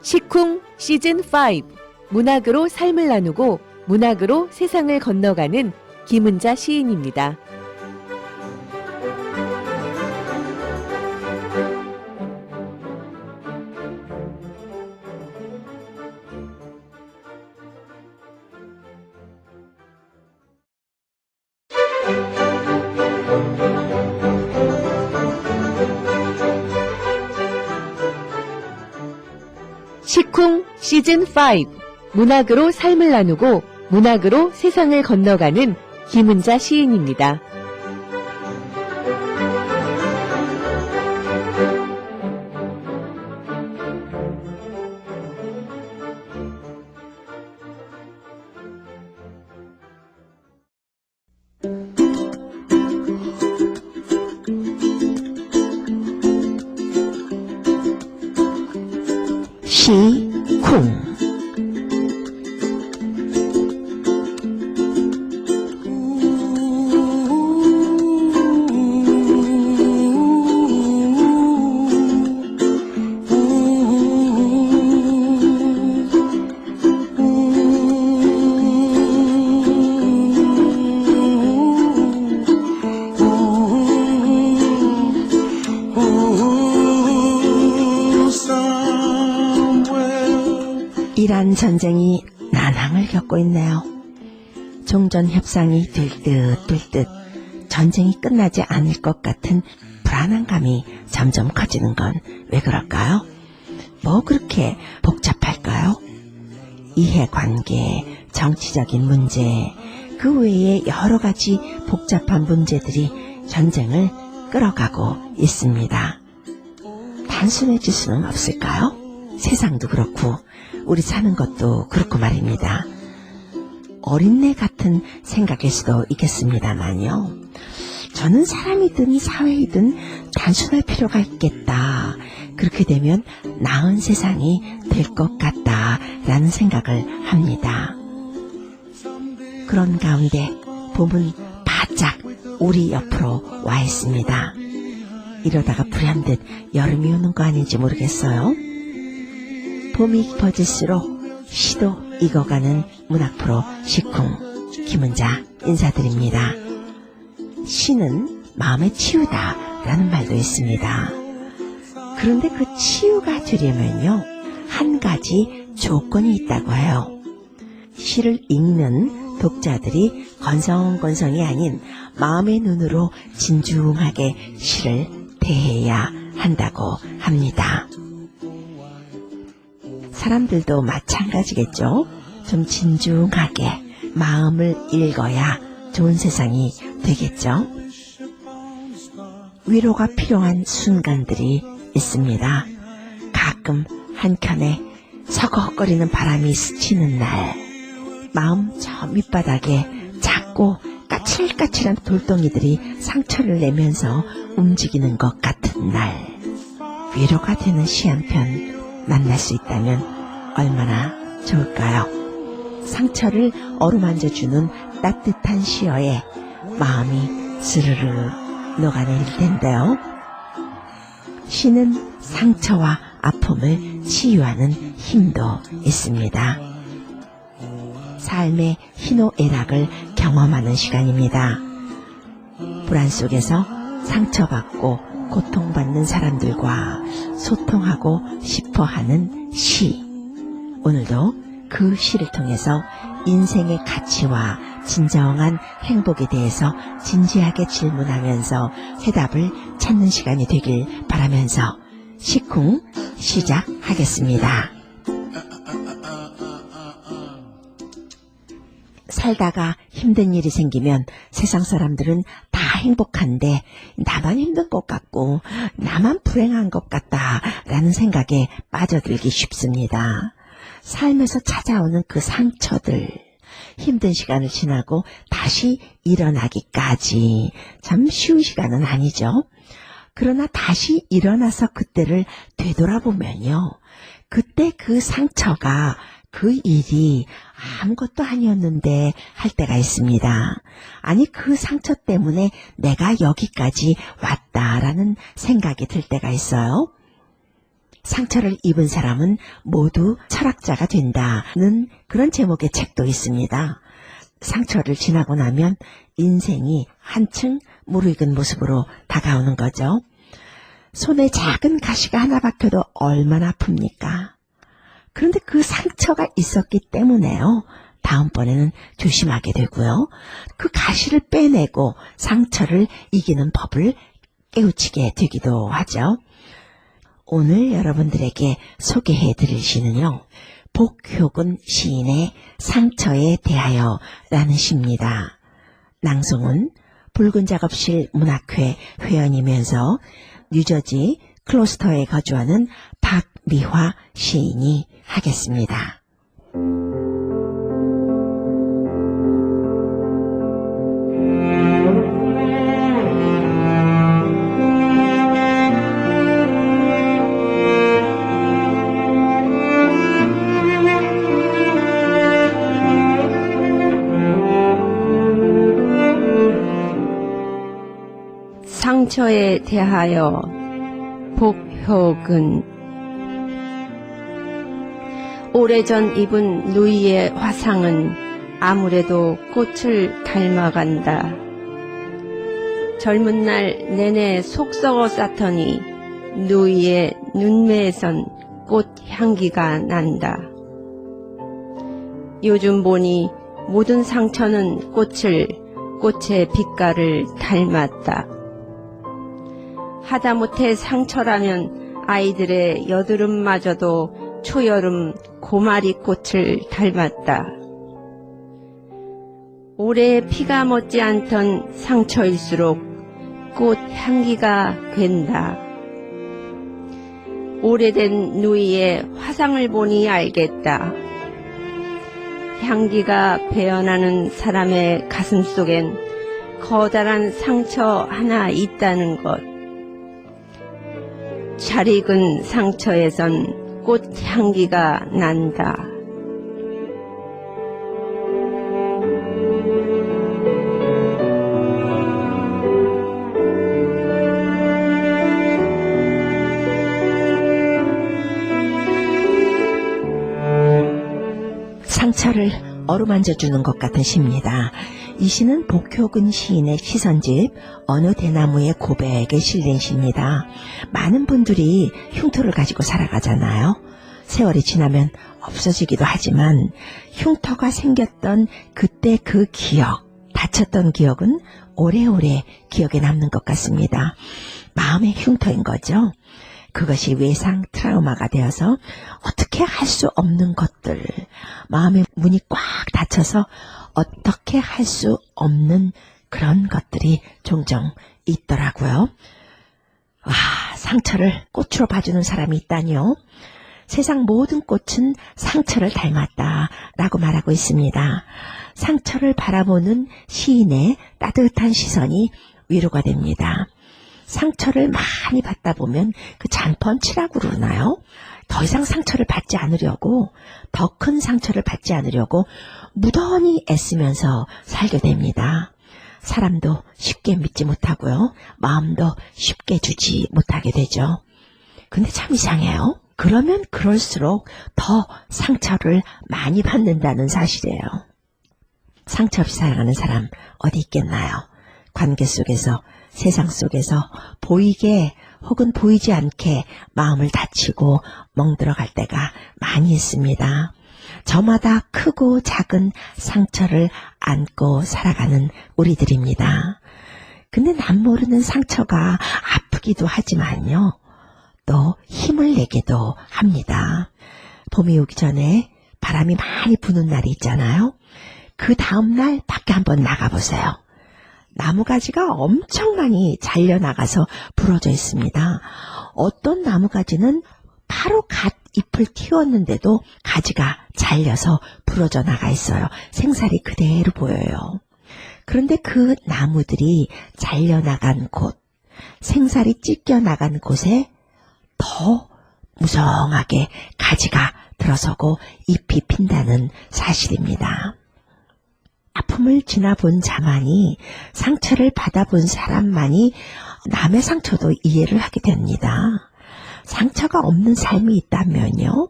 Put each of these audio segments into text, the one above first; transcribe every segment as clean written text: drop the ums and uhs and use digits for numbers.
시쿵 시즌5 문학으로 삶을 나누고 문학으로 세상을 건너가는 김은자 시인입니다. 시쿵 시즌5 문학으로 삶을 나누고 문학으로 세상을 건너가는 김은자 시인입니다. 시쿵. 이란 전쟁이 난항을 겪고 있네요. 종전 협상이 될 듯 전쟁이 끝나지 않을 것 같은 불안한 감이 점점 커지는 건 왜 그럴까요? 뭐 그렇게 복잡할까요? 이해관계, 정치적인 문제, 그 외에 여러 가지 복잡한 문제들이 전쟁을 끌어가고 있습니다. 단순해질 수는 없을까요? 세상도 그렇고 우리 사는 것도 그렇고 말입니다. 어린애 같은 생각일 수도 있겠습니다만요. 저는 사람이든 사회이든 단순할 필요가 있겠다. 그렇게 되면 나은 세상이 될 것 같다라는 생각을 합니다. 그런 가운데 봄은 바짝 우리 옆으로 와 있습니다. 이러다가 불현듯 여름이 오는 거 아닌지 모르겠어요. 봄이 깊어질수록 시도 익어가는 문학 프로 시쿵 김은자 인사드립니다. 시는 마음의 치유다라는 말도 있습니다. 그런데 그 치유가 되려면요, 한 가지 조건이 있다고 해요. 시를 읽는 독자들이 건성건성이 아닌 마음의 눈으로 진중하게 시를 대해야 한다고 합니다. 사람들도 마찬가지겠죠. 좀 진중하게 마음을 읽어야 좋은 세상이 되겠죠. 위로가 필요한 순간들이 있습니다. 가끔 한켠에 서걱거리는 바람이 스치는 날, 마음 저 밑바닥에 작고 까칠까칠한 돌덩이들이 상처를 내면서 움직이는 것 같은 날, 위로가 되는 시 한 편 만날 수 있다면 얼마나 좋을까요? 상처를 어루만져주는 따뜻한 시어에 마음이 스르르 녹아내릴 텐데요. 시는 상처와 아픔을 치유하는 힘도 있습니다. 삶의 희노애락을 경험하는 시간입니다. 불안 속에서 상처받고 고통받는 사람들과 소통하고 싶어하는 시. 오늘도 그 시를 통해서 인생의 가치와 진정한 행복에 대해서 진지하게 질문하면서 해답을 찾는 시간이 되길 바라면서 시쿵 시작하겠습니다. 살다가 힘든 일이 생기면 세상 사람들은 다 행복한데 나만 힘든 것 같고 나만 불행한 것 같다라는 생각에 빠져들기 쉽습니다. 삶에서 찾아오는 그 상처들, 힘든 시간을 지나고 다시 일어나기까지 참 쉬운 시간은 아니죠. 그러나 다시 일어나서 그때를 되돌아보면요, 그때 그 상처가 그 일이 아무것도 아니었는데 할 때가 있습니다. 아니, 그 상처 때문에 내가 여기까지 왔다라는 생각이 들 때가 있어요. 상처를 입은 사람은 모두 철학자가 된다는 그런 제목의 책도 있습니다. 상처를 지나고 나면 인생이 한층 무르익은 모습으로 다가오는 거죠. 손에 작은 가시가 하나 박혀도 얼마나 아픕니까? 그런데 그 상처가 있었기 때문에요. 다음번에는 조심하게 되고요. 그 가시를 빼내고 상처를 이기는 법을 깨우치게 되기도 하죠. 오늘 여러분들에게 소개해 드릴 시는요, 복효근 시인의 상처에 대하여 라는 시입니다. 낭송은 붉은 작업실 문학회 회원이면서 뉴저지 클로스터에 거주하는 박미화 시인이 하겠습니다. 상처에 대하여 복효근. 오래전 입은 누이의 화상은 아무래도 꽃을 닮아간다. 젊은 날 내내 속 썩어 쌌더니 누이의 눈매에선 꽃 향기가 난다. 요즘 보니 모든 상처는 꽃의 빛깔을 닮았다. 하다못해 상처라면 아이들의 여드름마저도 초여름 고마리 꽃을 닮았다. 오래 피가 멎지 않던 상처일수록 꽃 향기가 된다. 오래된 누이의 화상을 보니 알겠다. 향기가 배어나는 사람의 가슴 속엔 커다란 상처 하나 있다는 것. 잘 익은 상처에선 꽃 향기가 난다. 상처를 어루만져주는 것 같은 시입니다. 이 시는 복효근 시인의 시선집 어느 대나무의 고백에 실린 시입니다. 많은 분들이 흉터를 가지고 살아가잖아요. 세월이 지나면 없어지기도 하지만 흉터가 생겼던 그때 그 기억, 다쳤던 기억은 오래오래 기억에 남는 것 같습니다. 마음의 흉터인 거죠. 그것이 외상 트라우마가 되어서 어떻게 할 수 없는 것들, 마음의 문이 꽉 닫혀서 어떻게 할 수 없는 그런 것들이 종종 있더라고요. 와, 상처를 꽃으로 봐주는 사람이 있다니요. 세상 모든 꽃은 상처를 닮았다라고 말하고 있습니다. 상처를 바라보는 시인의 따뜻한 시선이 위로가 됩니다. 상처를 많이 받다 보면 그 잔펀치라고 그러나요? 더 이상 상처를 받지 않으려고, 더 큰 상처를 받지 않으려고 무던히 애쓰면서 살게 됩니다. 사람도 쉽게 믿지 못하고요. 마음도 쉽게 주지 못하게 되죠. 근데 참 이상해요. 그러면 그럴수록 더 상처를 많이 받는다는 사실이에요. 상처 없이 살아가는 사람 어디 있겠나요? 관계 속에서, 세상 속에서 보이게 혹은 보이지 않게 마음을 다치고 멍들어갈 때가 많이 있습니다. 저마다 크고 작은 상처를 안고 살아가는 우리들입니다. 근데 남 모르는 상처가 아프기도 하지만요, 또 힘을 내기도 합니다. 봄이 오기 전에 바람이 많이 부는 날이 있잖아요. 그 다음날 밖에 한번 나가보세요. 나무가지가 엄청 많이 잘려나가서 부러져 있습니다. 어떤 나무가지는 바로 갓 잎을 틔웠는데도 가지가 잘려서 부러져 나가 있어요. 생살이 그대로 보여요. 그런데 그 나무들이 잘려나간 곳, 생살이 찢겨나간 곳에 더 무성하게 가지가 들어서고 잎이 핀다는 사실입니다. 아픔을 지나본 자만이, 상처를 받아본 사람만이 남의 상처도 이해를 하게 됩니다. 상처가 없는 삶이 있다면요,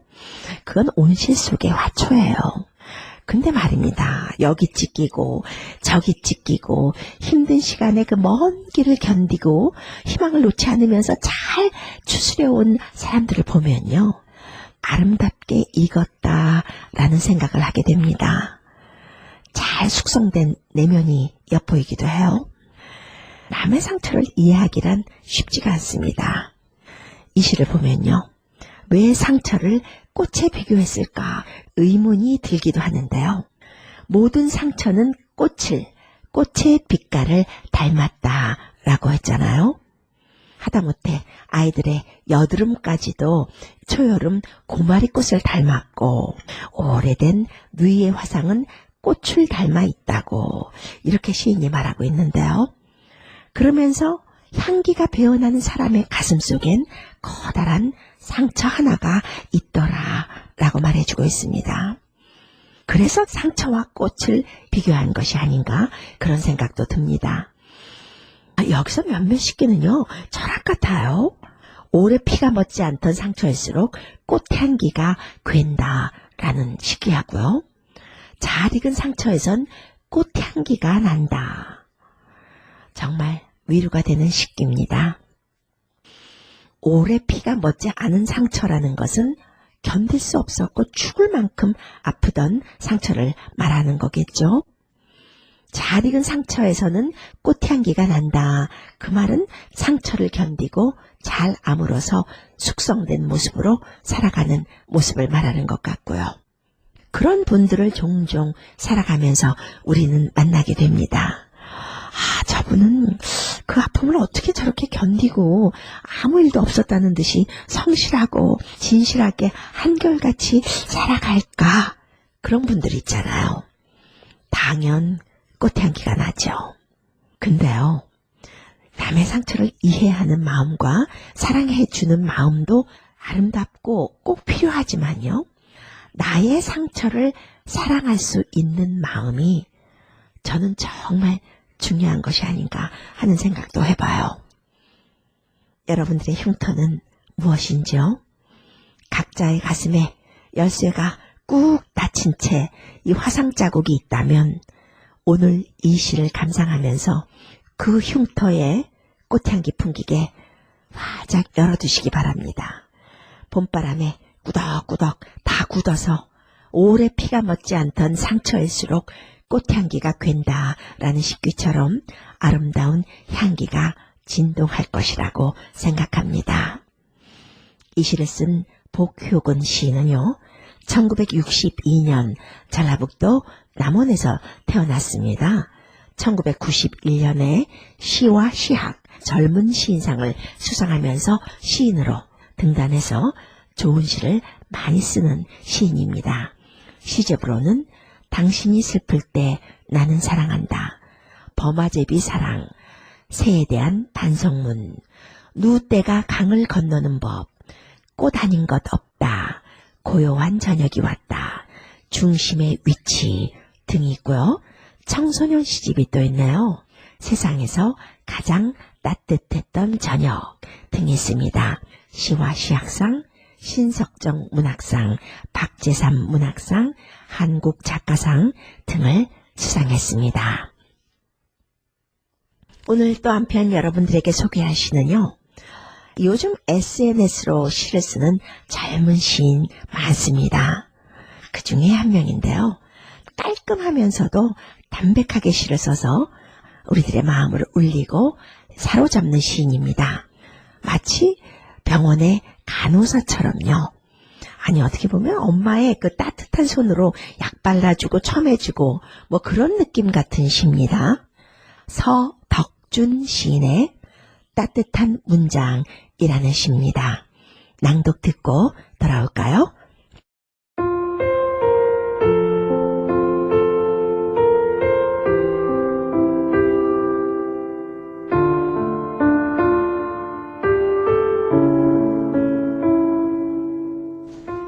그건 온실 속의 화초예요. 근데 말입니다, 여기 찢기고 저기 찢기고 힘든 시간에 그 먼 길을 견디고 희망을 놓지 않으면서 잘 추스려온 사람들을 보면요, 아름답게 익었다라는 생각을 하게 됩니다. 잘 숙성된 내면이 엿보이기도 해요. 남의 상처를 이해하기란 쉽지가 않습니다. 이 시를 보면요, 왜 상처를 꽃에 비교했을까 의문이 들기도 하는데요. 모든 상처는 꽃의 빛깔을 닮았다라고 했잖아요. 하다못해 아이들의 여드름까지도 초여름 고마리꽃을 닮았고, 오래된 누이의 화상은 꽃을 닮아 있다고 이렇게 시인이 말하고 있는데요. 그러면서 향기가 배어나는 사람의 가슴 속엔 커다란 상처 하나가 있더라 라고 말해주고 있습니다. 그래서 상처와 꽃을 비교한 것이 아닌가 그런 생각도 듭니다. 여기서 몇몇 시기는요, 철학 같아요. 오래 피가 멎지 않던 상처일수록 꽃향기가 괜다라는 시기하고요. 잘 익은 상처에선 꽃향기가 난다. 정말 위로가 되는 시기입니다. 오래 피가 멎지 않은 상처라는 것은 견딜 수 없었고 죽을 만큼 아프던 상처를 말하는 거겠죠. 잘 익은 상처에서는 꽃향기가 난다. 그 말은 상처를 견디고 잘 아물어서 숙성된 모습으로 살아가는 모습을 말하는 것 같고요. 그런 분들을 종종 살아가면서 우리는 만나게 됩니다. 저분은 그 아픔을 어떻게 저렇게 견디고 아무 일도 없었다는 듯이 성실하고 진실하게 한결같이 살아갈까? 그런 분들 있잖아요. 당연 꽃향기가 나죠. 근데요, 남의 상처를 이해하는 마음과 사랑해주는 마음도 아름답고 꼭 필요하지만요, 나의 상처를 사랑할 수 있는 마음이 저는 정말 중요한 것이 아닌가 하는 생각도 해봐요. 여러분들의 흉터는 무엇인지요? 각자의 가슴에 열쇠가 꾹 닫힌 채 이 화상 자국이 있다면 오늘 이 시를 감상하면서 그 흉터에 꽃향기 풍기게 활짝 열어두시기 바랍니다. 봄바람에 꾸덕꾸덕 다 굳어서 오래 피가 멎지 않던 상처일수록 꽃향기가 괜다라는 식귀처럼 아름다운 향기가 진동할 것이라고 생각합니다. 이 시를 쓴 복효근 시인은요, 1962년 전라북도 남원에서 태어났습니다. 1991년에 시와 시학 젊은 시인상을 수상하면서 시인으로 등단해서 좋은 시를 많이 쓰는 시인입니다. 시집으로는 당신이 슬플 때 나는 사랑한다, 범아제비 사랑, 새에 대한 반성문, 누때가 강을 건너는 법, 꽃 아닌 것 없다, 고요한 저녁이 왔다, 중심의 위치 등이 있고요. 청소년 시집이 또 있네요. 세상에서 가장 따뜻했던 저녁 등이 있습니다. 시와 시학상, 신석정 문학상, 박재삼 문학상, 한국작가상 등을 수상했습니다. 오늘 또 한편 여러분들에게 소개할 시는요, 요즘 SNS로 시를 쓰는 젊은 시인 많습니다. 그 중에 한 명인데요, 깔끔하면서도 담백하게 시를 써서 우리들의 마음을 울리고 사로잡는 시인입니다. 마치 병원의 간호사처럼요. 아니, 어떻게 보면 엄마의 그 따뜻한 손으로 약 발라주고 첨해주고 뭐 그런 느낌 같은 시입니다. 서덕준 시인의 따뜻한 문장이라는 시입니다. 낭독 듣고 돌아올까요?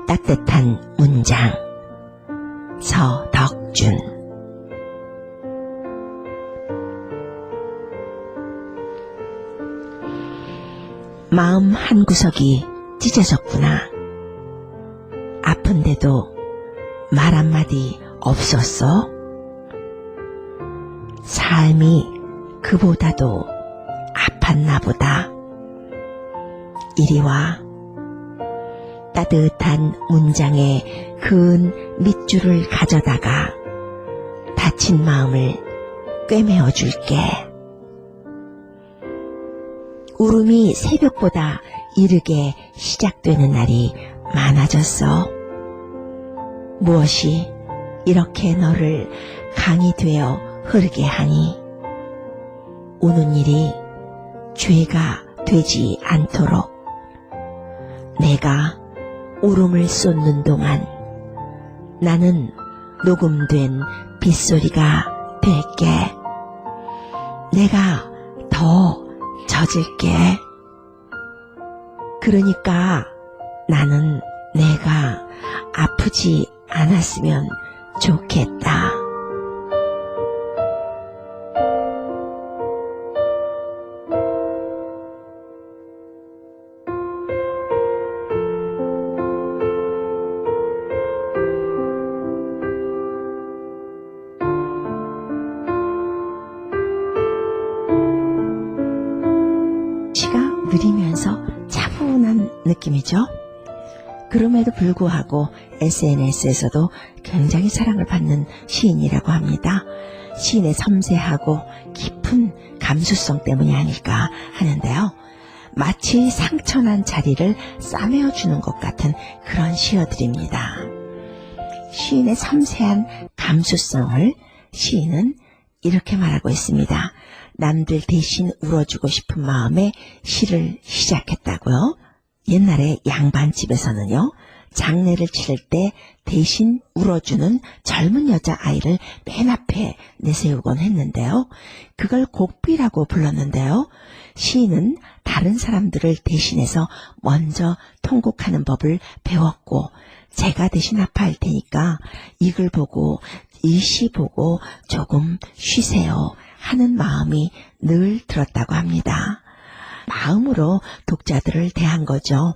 따뜻한 문장. 서덕준. 마음 한구석이 찢어졌구나. 아픈데도 말 한마디 없었어? 삶이 그보다도 아팠나 보다. 이리 와. 따뜻한 문장에 그은 밑줄을 가져다가 다친 마음을 꿰매어 줄게. 울음이 새벽보다 이르게 시작되는 날이 많아졌어. 무엇이 이렇게 너를 강이 되어 흐르게 하니? 우는 일이 죄가 되지 않도록 내가 울음을 쏟는 동안 나는 녹음된 빗소리가 될게. 내가 더 젖을게. 그러니까 나는 내가 아프지 않았으면 좋겠다. 시가 느리면서 차분한 느낌이죠. 그럼에도 불구하고 SNS에서도 굉장히 사랑을 받는 시인이라고 합니다. 시인의 섬세하고 깊은 감수성 때문이 아닐까 하는데요. 마치 상처난 자리를 싸매어주는 것 같은 그런 시어들입니다. 시인의 섬세한 감수성을 시인은 이렇게 말하고 있습니다. 남들 대신 울어주고 싶은 마음에 시를 시작했다고요. 옛날에 양반집에서는요, 장례를 치를 때 대신 울어주는 젊은 여자아이를 맨 앞에 내세우곤 했는데요. 그걸 곡비라고 불렀는데요. 시인은 다른 사람들을 대신해서 먼저 통곡하는 법을 배웠고, 제가 대신 아파할 테니까 이글 보고 이 시 보고 조금 쉬세요 하는 마음이 늘 들었다고 합니다. 마음으로 독자들을 대한 거죠.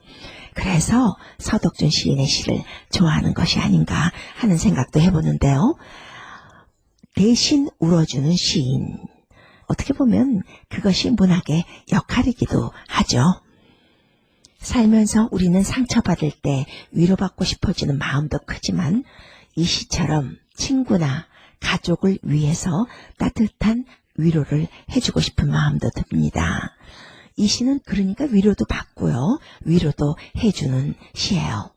그래서 서덕준 시인의 시를 좋아하는 것이 아닌가 하는 생각도 해보는데요. 대신 울어주는 시인. 어떻게 보면 그것이 문학의 역할이기도 하죠. 살면서 우리는 상처받을 때 위로받고 싶어지는 마음도 크지만 이 시처럼 친구나 가족을 위해서 따뜻한 위로를 해주고 싶은 마음도 듭니다. 이 시는 그러니까 위로도 받고요. 위로도 해주는 시예요.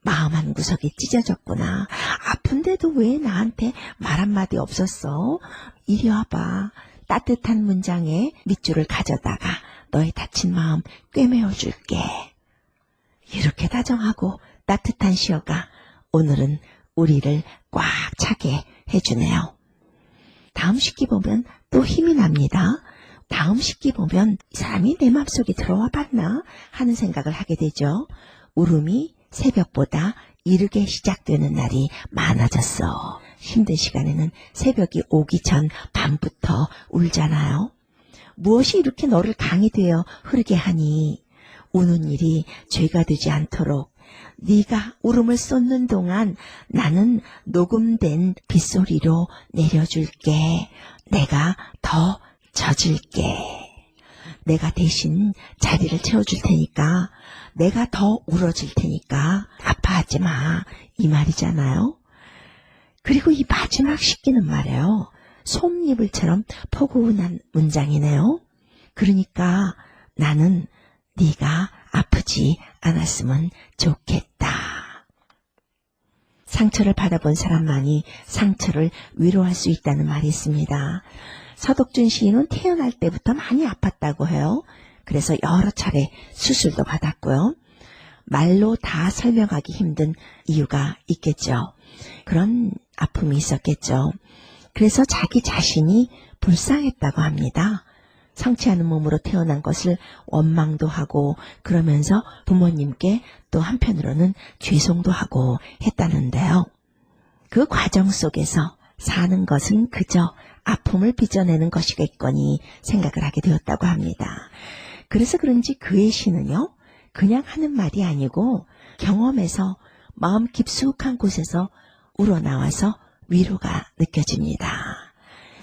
마음 한구석이 찢어졌구나. 아픈데도 왜 나한테 말 한마디 없었어? 이리 와봐. 따뜻한 문장에 밑줄을 가져다가 너의 다친 마음 꿰매어 줄게. 이렇게 다정하고 따뜻한 시어가 오늘은 우리를 꽉 차게 해주네요. 다음 식기 보면 또 힘이 납니다. 다음 식기 보면 이 사람이 내 맘속에 들어와 봤나 하는 생각을 하게 되죠. 울음이 새벽보다 이르게 시작되는 날이 많아졌어. 힘든 시간에는 새벽이 오기 전 밤부터 울잖아요. 무엇이 이렇게 너를 강이 되어 흐르게 하니? 우는 일이 죄가 되지 않도록 네가 울음을 쏟는 동안 나는 녹음된 빗소리로 내려줄게. 내가 더 젖을게. 내가 대신 자리를 채워줄 테니까, 내가 더 울어줄 테니까 아파하지 마. 이 말이잖아요. 그리고 이 마지막 식기는 말이에요. 솜니불처럼 포근한 문장이네요. 그러니까 나는 네가 아프지 않았으면 좋겠다. 상처를 받아본 사람만이 상처를 위로할 수 있다는 말이 있습니다. 서덕준 시인은 태어날 때부터 많이 아팠다고 해요. 그래서 여러 차례 수술도 받았고요. 말로 다 설명하기 힘든 이유가 있겠죠. 그런 아픔이 있었겠죠. 그래서 자기 자신이 불쌍했다고 합니다. 성취하는 몸으로 태어난 것을 원망도 하고 그러면서 부모님께 또 한편으로는 죄송도 하고 했다는데요. 그 과정 속에서 사는 것은 그저 아픔을 빚어내는 것이겠거니 생각을 하게 되었다고 합니다. 그래서 그런지 그의 시는요, 그냥 하는 말이 아니고 경험에서 마음 깊숙한 곳에서 우러나와서 위로가 느껴집니다.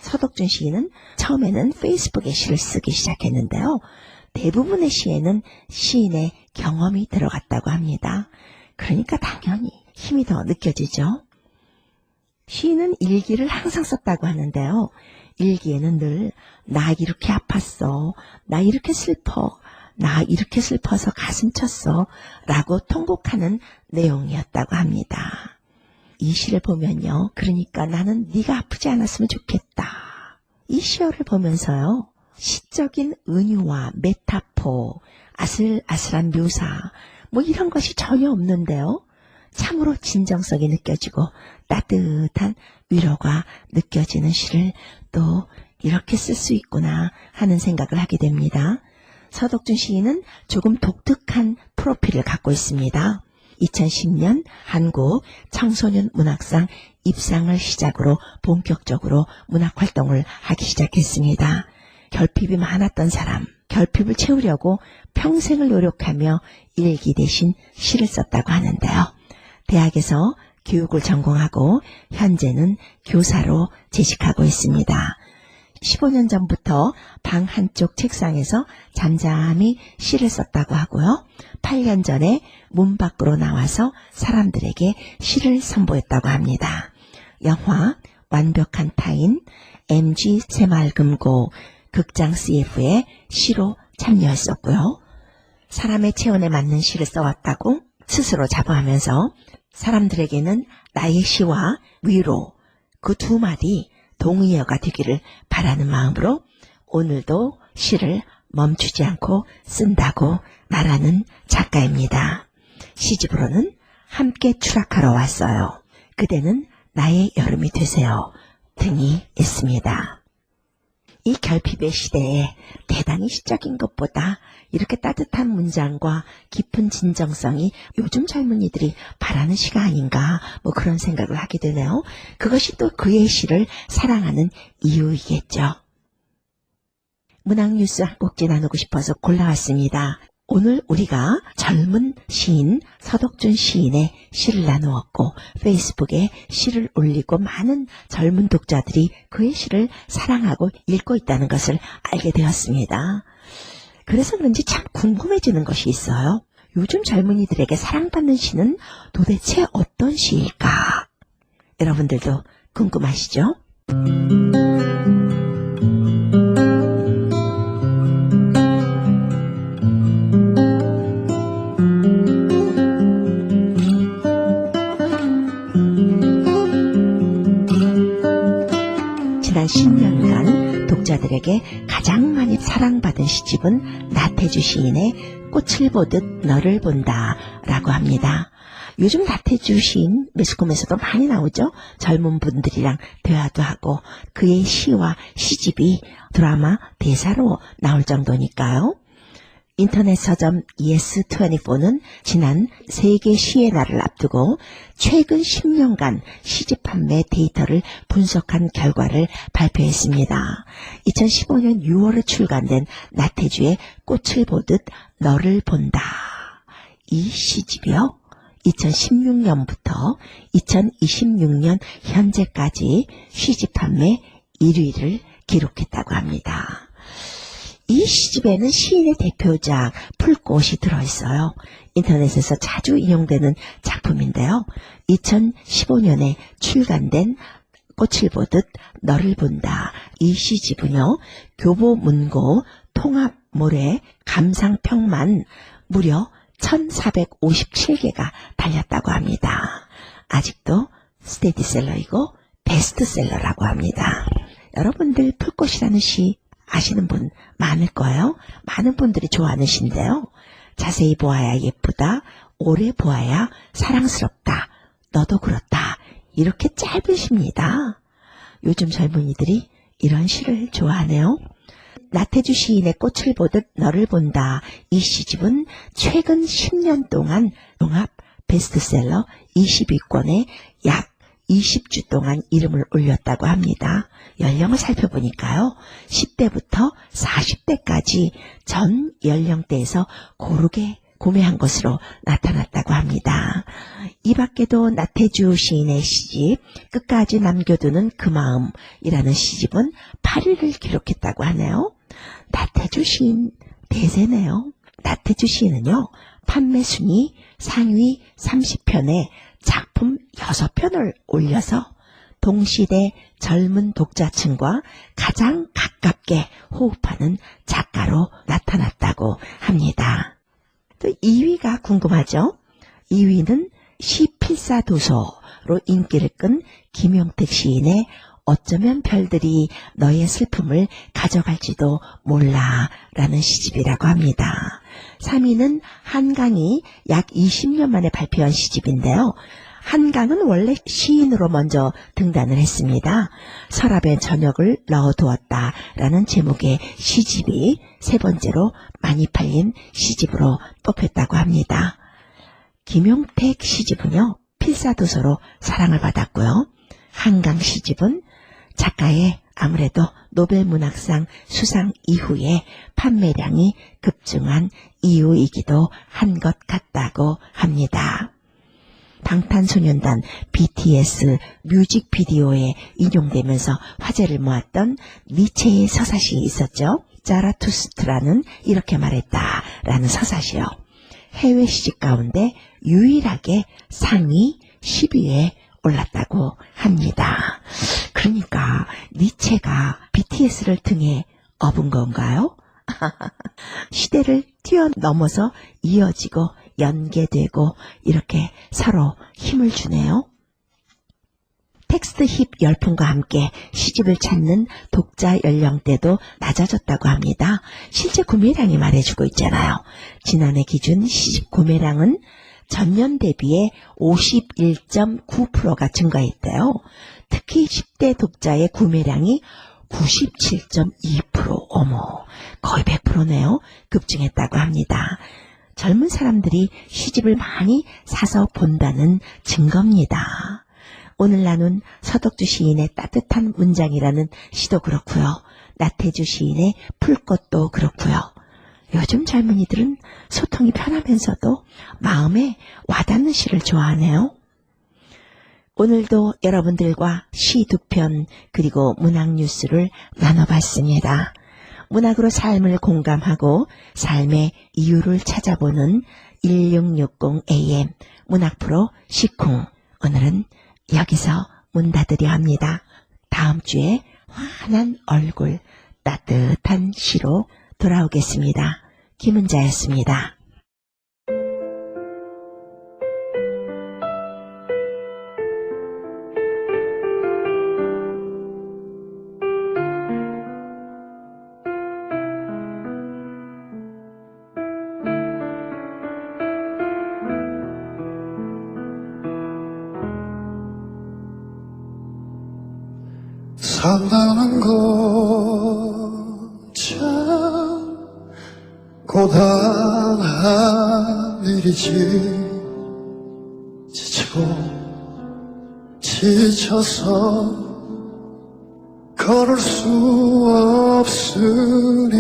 서덕준 시인은 처음에는 페이스북에 시를 쓰기 시작했는데요. 대부분의 시에는 시인의 경험이 들어갔다고 합니다. 그러니까 당연히 힘이 더 느껴지죠. 시인은 일기를 항상 썼다고 하는데요. 일기에는 늘 나 이렇게 아팠어, 나 이렇게 슬퍼, 나 이렇게 슬퍼서 가슴 쳤어 라고 통곡하는 내용이었다고 합니다. 이 시를 보면요. 그러니까 나는 네가 아프지 않았으면 좋겠다. 이 시어를 보면서요. 시적인 은유와 메타포, 아슬아슬한 묘사 뭐 이런 것이 전혀 없는데요. 참으로 진정성이 느껴지고 따뜻한 위로가 느껴지는 시를 또 이렇게 쓸 수 있구나 하는 생각을 하게 됩니다. 서덕준 시인은 조금 독특한 프로필을 갖고 있습니다. 2010년 한국 청소년 문학상 입상을 시작으로 본격적으로 문학 활동을 하기 시작했습니다. 결핍이 많았던 사람, 결핍을 채우려고 평생을 노력하며 일기 대신 시를 썼다고 하는데요. 대학에서 교육을 전공하고 현재는 교사로 재직하고 있습니다. 15년 전부터 방 한쪽 책상에서 잠잠히 시를 썼다고 하고요. 8년 전에 문 밖으로 나와서 사람들에게 시를 선보였다고 합니다. 영화 완벽한 타인, MG 새마을금고, 극장 CF에 시로 참여했었고요. 사람의 체온에 맞는 시를 써왔다고 스스로 자부하면서 사람들에게는 나의 시와 위로 그 두 마디 동의어가 되기를 바라는 마음으로 오늘도 시를 멈추지 않고 쓴다고 말하는 작가입니다. 시집으로는 함께 추락하러 왔어요. 그대는 나의 여름이 되세요 등이 있습니다. 이 결핍의 시대에 대단히 시적인 것보다 이렇게 따뜻한 문장과 깊은 진정성이 요즘 젊은이들이 바라는 시가 아닌가 뭐 그런 생각을 하게 되네요. 그것이 또 그의 시를 사랑하는 이유이겠죠. 문학 뉴스 한 꼭지 나누고 싶어서 골라왔습니다. 오늘 우리가 젊은 시인 서덕준 시인의 시를 나누었고 페이스북에 시를 올리고 많은 젊은 독자들이 그의 시를 사랑하고 읽고 있다는 것을 알게 되었습니다. 그래서 그런지 참 궁금해지는 것이 있어요. 요즘 젊은이들에게 사랑받는 시는 도대체 어떤 시일까? 여러분들도 궁금하시죠? 지난 10년간 독자들에게 가장 많이 사랑받은 시집은 나태주 시인의 꽃을 보듯 너를 본다 라고 합니다. 요즘 나태주 시인 매스컴에서도 많이 나오죠. 젊은 분들이랑 대화도 하고 그의 시와 시집이 드라마 대사로 나올 정도니까요. 인터넷 서점 ES24는 지난 세계 시의 날을 앞두고 최근 10년간 시집 판매 데이터를 분석한 결과를 발표했습니다. 2015년 6월에 출간된 나태주의 꽃을 보듯 너를 본다. 이 시집이요. 2016년부터 2026년 현재까지 시집 판매 1위를 기록했다고 합니다. 이 시집에는 시인의 대표작 풀꽃이 들어있어요. 인터넷에서 자주 인용되는 작품인데요. 2015년에 출간된 꽃을 보듯 너를 본다. 이 시집은요. 교보문고 통합모래 감상평만 무려 1457개가 달렸다고 합니다. 아직도 스테디셀러이고 베스트셀러라고 합니다. 여러분들 풀꽃이라는 시 아시는 분 많을 거예요. 많은 분들이 좋아하는 시인데요. 자세히 보아야 예쁘다, 오래 보아야 사랑스럽다, 너도 그렇다. 이렇게 짧은 시입니다. 요즘 젊은이들이 이런 시를 좋아하네요. 나태주 시인의 꽃을 보듯 너를 본다. 이 시집은 최근 10년 동안 종합 베스트셀러 20위권에 약 20주 동안 이름을 올렸다고 합니다. 연령을 살펴보니까요. 10대부터 40대까지 전 연령대에서 고르게 구매한 것으로 나타났다고 합니다. 이 밖에도 나태주 시인의 시집 끝까지 남겨두는 그 마음이라는 시집은 8위를 기록했다고 하네요. 나태주 시인 대세네요. 나태주 시인은요. 판매 순위 상위 30편에 작품 6편을 올려서 동시대 젊은 독자층과 가장 가깝게 호흡하는 작가로 나타났다고 합니다. 또 2위가 궁금하죠? 2위는 시필사도서로 인기를 끈 김용택 시인의 어쩌면 별들이 너의 슬픔을 가져갈지도 몰라 라는 시집이라고 합니다. 3위는 한강이 약 20년 만에 발표한 시집인데요. 한강은 원래 시인으로 먼저 등단을 했습니다. 서랍에 저녁을 넣어두었다 라는 제목의 시집이 세 번째로 많이 팔린 시집으로 뽑혔다고 합니다. 김용택 시집은요. 필사도서로 사랑을 받았고요. 한강 시집은 작가의 아무래도 노벨문학상 수상 이후에 판매량이 급증한 이유이기도 한 것 같다고 합니다. 방탄소년단 BTS 뮤직비디오에 인용되면서 화제를 모았던 니체의 서사시 있었죠. 자라투스트라는 이렇게 말했다라는 서사시요. 해외 시집 가운데 유일하게 상위 10위에 올랐다고 합니다. 그러니까 니체가 BTS를 등에 업은 건가요? 시대를 뛰어넘어서 이어지고 연계되고 이렇게 서로 힘을 주네요. 텍스트 힙 열풍과 함께 시집을 찾는 독자 연령대도 낮아졌다고 합니다. 실제 구매량이 말해주고 있잖아요. 지난해 기준 시집 구매량은 전년 대비에 51.9%가 증가했대요. 특히 10대 독자의 구매량이 97.2%, 어머, 거의 100%네요. 급증했다고 합니다. 젊은 사람들이 시집을 많이 사서 본다는 증거입니다. 오늘 나눈 서덕주 시인의 따뜻한 문장이라는 시도 그렇고요. 나태주 시인의 풀꽃도 그렇고요. 요즘 젊은이들은 소통이 편하면서도 마음에 와닿는 시를 좋아하네요. 오늘도 여러분들과 시 두 편 그리고 문학 뉴스를 나눠봤습니다. 문학으로 삶을 공감하고 삶의 이유를 찾아보는 1660 AM 문학 프로 시쿵. 오늘은 여기서 문 닫으려 합니다. 다음 주에 환한 얼굴, 따뜻한 시로 돌아오겠습니다. 김은자였습니다. 산다는 건 참 고단한 일이지. 지치고 지쳐서 걸을 수 없으니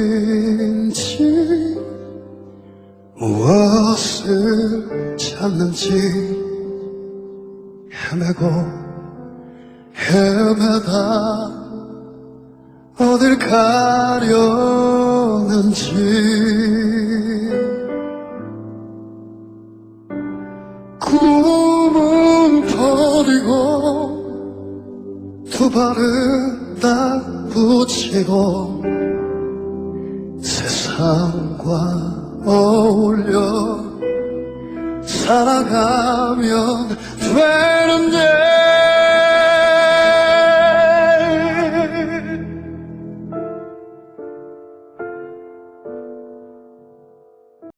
어디쯤인지 무엇을 찾는지 헤매고 헤매다 어딜 가려는지 꿈은 버리고 두 발은 딱 붙이고 세상과 어울려 살아가면 되는